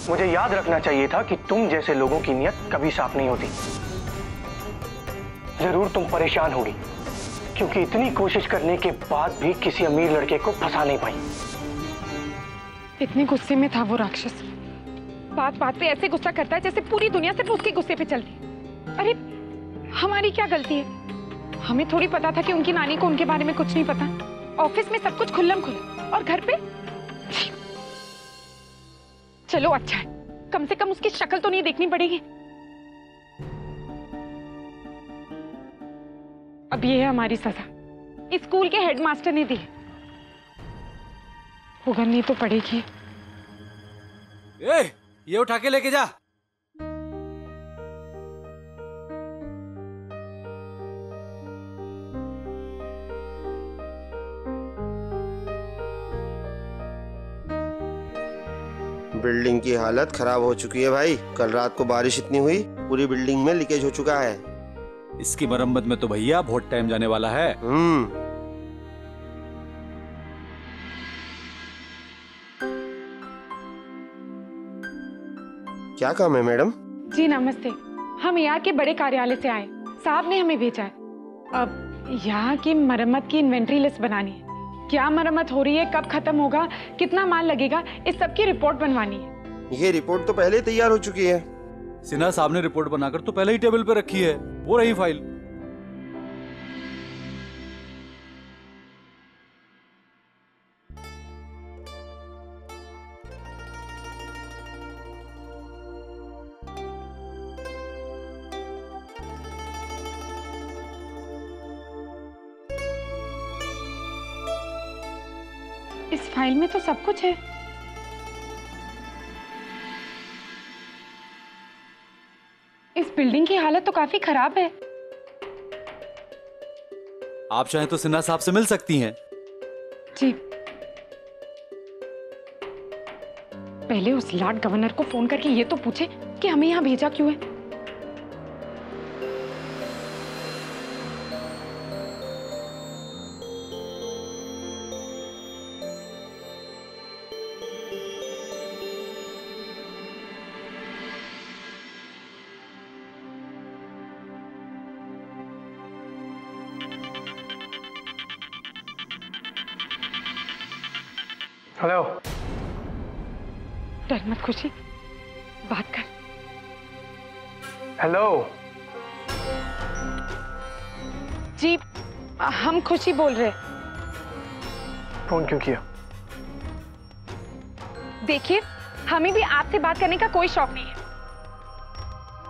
मुझे याद रखना चाहिए था कि तुम जैसे लोगों की नीयत कभी साफ नहीं होती। जरूर तुम परेशान होगी, क्योंकि इतनी कोशिश करने के बाद भी किसी अमीर लड़के को फंसा नहीं पाई। इतने गुस्से में था वो राक्षस, बात बात पे ऐसे गुस्सा करता है जैसे पूरी दुनिया सिर्फ उसके गुस्से पे चलती। अरे हमारी क्या गलती है? हमें थोड़ी पता था कि उनकी नानी को उनके बारे में कुछ नहीं पता। ऑफिस में सब कुछ खुल्लम खुल्ला, और घर पे चलो अच्छा है, कम से कम उसकी शक्ल तो नहीं देखनी पड़ेगी। अब ये है हमारी सजा, इस स्कूल के हेडमास्टर ने दी, भुगतनी तो पड़ेगी। ये उठा के लेके जा। बिल्डिंग की हालत खराब हो चुकी है भाई। कल रात को बारिश इतनी हुई, पूरी बिल्डिंग में लीकेज हो चुका है। इसकी मरम्मत में तो भैया बहुत टाइम जाने वाला है। क्या काम है मैडम? जी नमस्ते, हम यहाँ के बड़े कार्यालय से आए, साहब ने हमें भेजा है। अब यहाँ की मरम्मत की इन्वेंट्री लिस्ट बनानी है। क्या मरम्मत हो रही है, कब खत्म होगा, कितना माल लगेगा, इस सब की रिपोर्ट बनवानी है। ये रिपोर्ट तो पहले तैयार हो चुकी है। सिन्हा साहब ने रिपोर्ट बनाकर तो पहले ही टेबल पे रखी है, वो रही फाइल। इस फाइल में तो सब कुछ है। इस बिल्डिंग की हालत तो काफी खराब है। आप चाहें तो सिन्हा साहब से मिल सकती हैं। जी, पहले उस लॉर्ड गवर्नर को फोन करके ये तो पूछे कि हमें यहाँ भेजा क्यों है। हेलो। डर मत खुशी, बात कर। हेलो जी, हम खुशी बोल रहे। फोन क्यों किया? देखिए, हमें भी आपसे बात करने का कोई शौक नहीं है।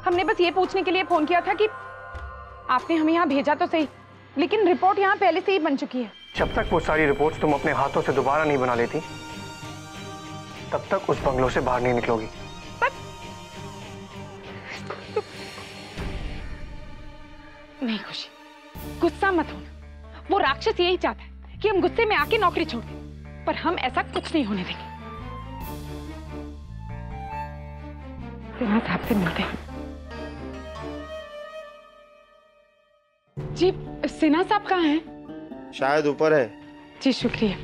हमने बस ये पूछने के लिए फोन किया था कि आपने हमें यहाँ भेजा तो सही, लेकिन रिपोर्ट यहाँ पहले से ही बन चुकी है। जब तक वो सारी रिपोर्ट्स तुम अपने हाथों से दोबारा नहीं बना लेती, तब तक उस बंगलों से बाहर नहीं निकलोगी। नहीं खुशी, गुस्सा मत होना। वो राक्षस यही चाहता है कि हम गुस्से में आके नौकरी छोड़ दें, पर हम ऐसा कुछ नहीं होने देंगे। सिन्हा साहब से मिलते हैं। जी, सिन्हा साहब कहाँ हैं? शायद ऊपर है। जी शुक्रिया।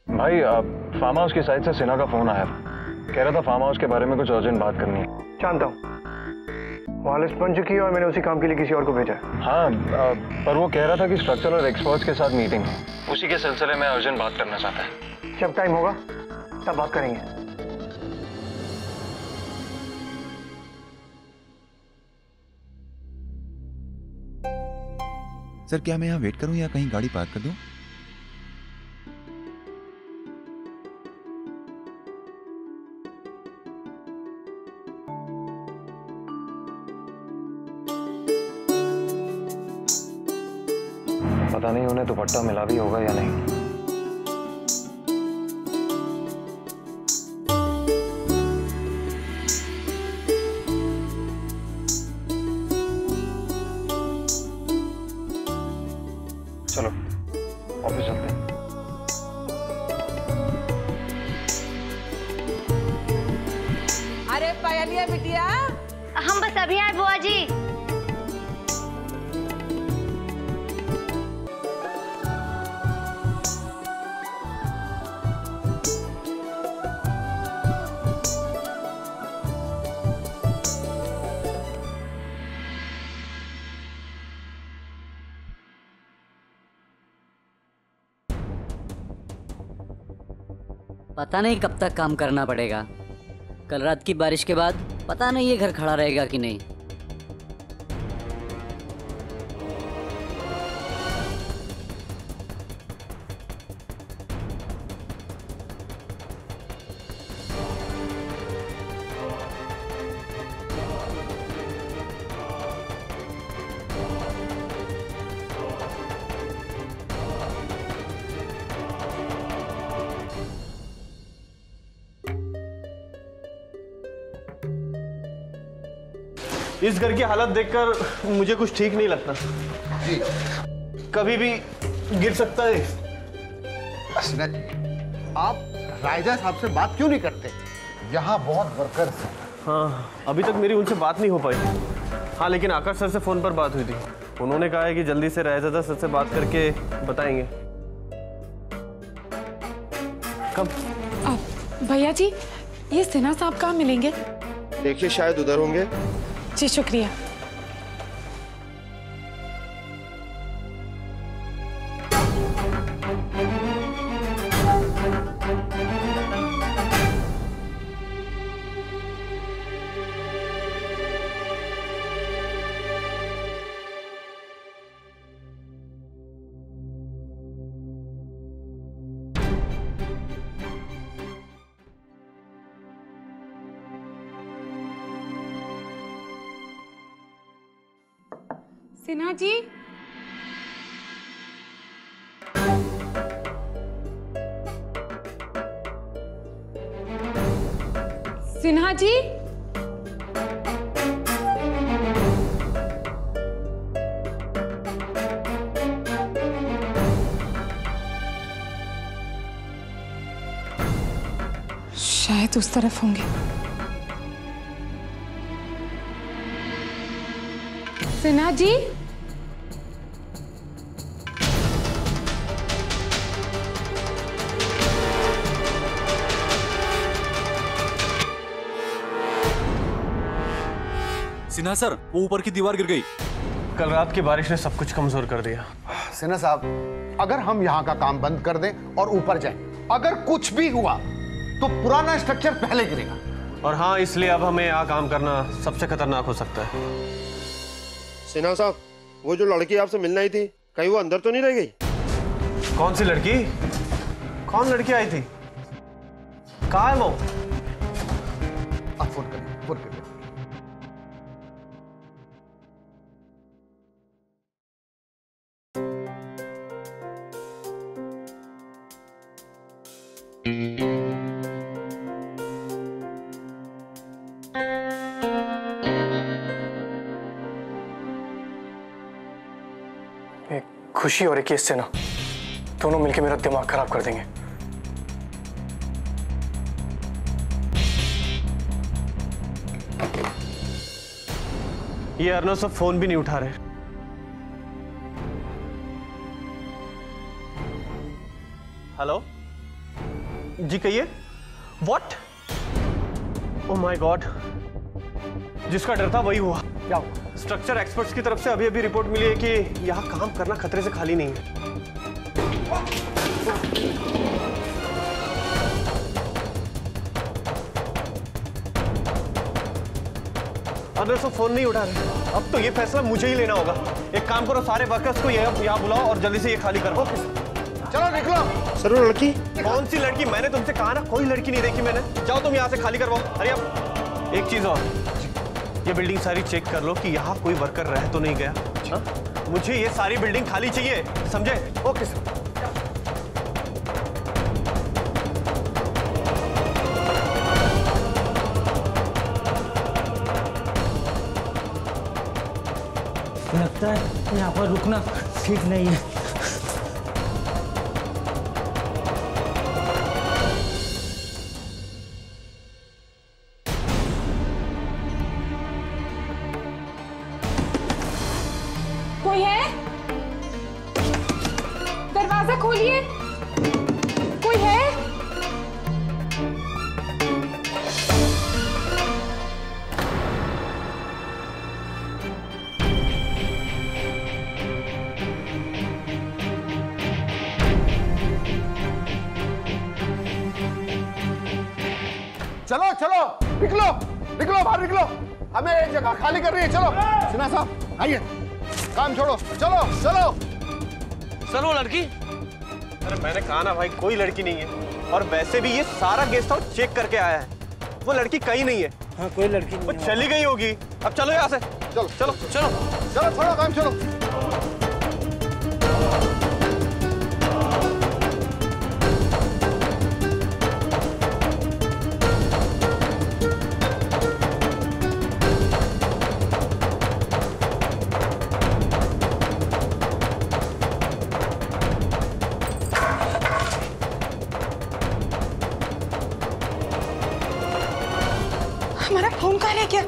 भाई, फार्म हाउस की साइड से सिन्हा का फोन आया। कह रहा था फार्म हाउस के बारे में कुछ अर्जेंट बात करनी है। जानता हूँ, वहाँ लिस्ट बन चुकी है और मैंने उसी काम के लिए किसी और को भेजा है। हाँ, पर वो कह रहा था कि स्ट्रक्चरल एक्सपर्ट्स के साथ मीटिंग है, उसी के सिलसिले में अर्जेंट बात करना चाहता है। जब टाइम होगा तब बात करेंगे। सर, क्या मैं यहाँ वेट करूँ या कहीं गाड़ी पार्क कर दूँ? पता नहीं उन्हें दुपट्टा मिला भी होगा या नहीं। चलो ऑफिस चलते हैं। अरे पायलिया बिटिया, हम बस अभी आए बुआ जी। पता नहीं कब तक काम करना पड़ेगा। कल रात की बारिश के बाद पता नहीं ये घर खड़ा रहेगा कि नहीं। इस घर की हालत देखकर मुझे कुछ ठीक नहीं लगता जी। कभी भी गिर सकता है। असनत, आप राजा साहब से बात क्यों नहीं करते? यहाँ बहुत वर्कर्स हैं। हाँ, अभी तक मेरी उनसे बात नहीं हो पाई। हाँ, लेकिन आकाश सर से फोन पर बात हुई थी। उन्होंने कहा है कि जल्दी से रायजादा सर से बात करके बताएंगे। कब? भैया जी, ये सिन्हा साहब कहाँ मिलेंगे? देखिए, शायद उधर होंगे। जी शुक्रिया। सिन्हा जी, सिन्हा जी, शायद उस तरफ होंगे। सिन्हा जी, सिन्हा सर, वो ऊपर की दीवार गिर गई। कल रात की बारिश ने सब कुछ कमजोर कर दिया। सिन्हा साहब, अगर हम यहाँ का काम बंद कर दें और ऊपर जाएं, अगर कुछ भी हुआ तो पुराना स्ट्रक्चर पहले गिरेगा। और हाँ, इसलिए अब हमें यहाँ काम करना सबसे खतरनाक हो सकता है। सिन्हा साहब, वो जो लड़की आपसे मिलने आई थी, कहीं वो अंदर तो नहीं रह गई? कौन सी लड़की? कौन लड़की आई थी? कहाँ है वो? आप फोन करिए, फोन करिए। एक खुशी और एक ये सेना, दोनों मिलकर मेरा दिमाग खराब कर देंगे। ये अर्नव सब फोन भी नहीं उठा रहे। हेलो जी, कहिए। व्हाट? ओह माय गॉड, जिसका डर था वही हुआ। क्या हुआ? स्ट्रक्चर एक्सपर्ट्स की तरफ से अभी अभी रिपोर्ट मिली है कि यहाँ काम करना खतरे से खाली नहीं है। अगर सब फोन नहीं उठा रहे, अब तो ये फैसला मुझे ही लेना होगा। एक काम करो, सारे वर्कर्स को यहाँ बुलाओ और जल्दी से ये खाली करो। चलो निकलो। सर, वो लड़की? कौन सी लड़की? मैंने तुमसे कहा ना, कोई लड़की नहीं देखी मैंने। जाओ तुम यहाँ से खाली करवाओ। अरे अब एक चीज और, ये बिल्डिंग सारी चेक कर लो कि यहाँ कोई वर्कर रह तो नहीं गया। हा? मुझे ये सारी बिल्डिंग खाली चाहिए, समझे? Okay sir. लगता है यहाँ पर रुकना ठीक नहीं है। कोई है? दरवाजा खोलिए। कोई है? चलो चलो, निकलो निकलो, बाहर निकलो, हमें एक जगह खाली कर रही है। चलो सिन्हा साहब आइए, काम छोड़ो, चलो चलो। सर वो लड़की? अरे मैंने कहा ना भाई, कोई लड़की नहीं है। और वैसे भी ये सारा गेस्ट हाउस चेक करके आया है, वो लड़की कहीं नहीं है। हाँ कोई लड़की नहीं वो चली गई होगी। अब चलो यहाँ से, चलो चलो चलो चलो, छोड़ो काम, चलो। हमारा फोन कहाँ रह गया?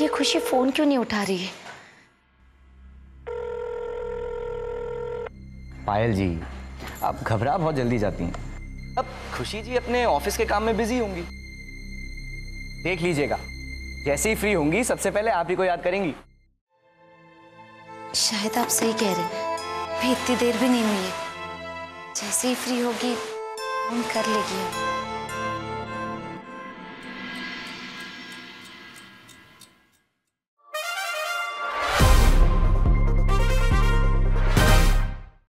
ये खुशी फोन क्यों नहीं उठा रही है? पायल जी, आप घबरा बहुत जल्दी जाती हैं। अब खुशी जी अपने ऑफिस के काम में बिजी होंगी। देख लीजिएगा, जैसे ही फ्री होंगी सबसे पहले आप ही को याद करेंगी। शायद आप सही कह रहे हैं, अभी इतनी देर भी नहीं हुई है। जैसे ही फ्री होगी फोन कर लेगी।